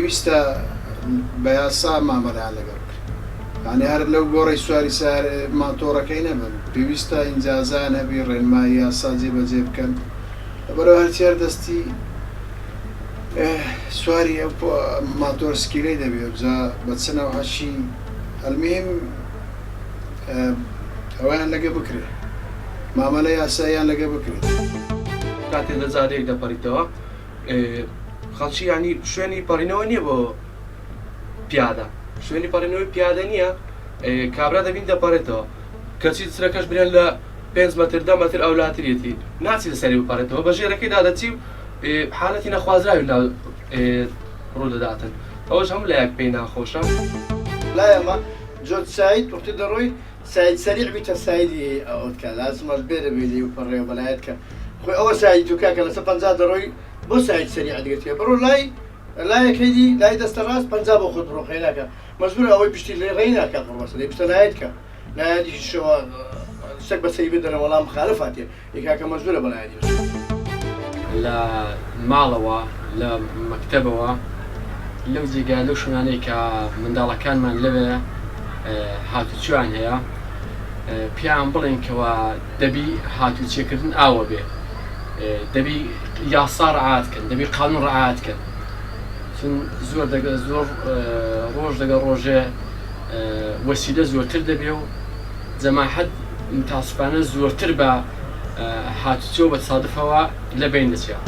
پێویستە بە یاسا مامەلایان لەگەڵ بکرێت. یعنی هەر لەو گۆڕی سواری سار ماتۆڕەکەی نەبن، پێویستە ئینجازان هەبی ڕێنمایی یاسا جێبەجێ بکەن. لەبەرەوە هەرچیار دەستی سواری ئەو ماتۆر سکیلەی دەبێت بجا بە چنەوە عەشی ئەلمیم ئەویان لەگە بکرێت، مامەلە یاساییان لەگە بکرێت. کاتێ لە جادەیەک دەپەڕیتەوە خەڵکی ینی شوێنی پەڕینەوە نییە بۆ پیادە، شوێنی پەڕینەوەی پیادە نییە، کابرا دەبین دەپەڕێتەوە کەچی سرەکەش برێن لە 5 مەتر 10 مەتر ئەولاتریەتی ناچی لەسەری بپەڕێتەوە بە ژێرەکەیدا دەچی و حالەتی نەخوازراوی ڕوو دەداتن. ئەوەش هەموو لایەک پێی ناخۆشە. لای ئەمە جۆ سایت وەختی دەڕۆی سایت سەریع بیتە سایدی ئەوتکە لازمەش بێرە بێلی و پەڕێ و بەلایەتکە خۆی ئەوە سایت و کاکە لەسەر 50 دەڕۆی بۆ سایت سەریع دەگرێتێ بڕۆ لایەکەیدی لای دەستە ڕاست 50 بۆ خۆت بڕۆ خێناکە مەجبورە ئەوەی پشتی لێ ڕێی ناکات ڕوەسە لێ پشتە لایەتکە لایەتی شەوە شتێک بە سەری بدەنە وەڵام مخالفاتێ یکاکە مەجبورە بە لایەتی لە ماڵەوە لە مەکتەبەوە لەو جێگا لەو شوێنانەی کە منداڵەکانمان لەوێ هاتوچیان هەیە پیان بڵێن کەەوە دەبی هاتوچێکردن ئاوە بێ، دەبی یاسا ڕعاتکەن، دەبی قانون ڕعاتکەن، چون زۆر ڕۆژ دەگە ڕۆژێ وەسیلە زۆرتر دەبێ و جەماحەت متاسفانە زۆرتر بە هاتوچۆ بە سادفەوە لە بین دەچێت.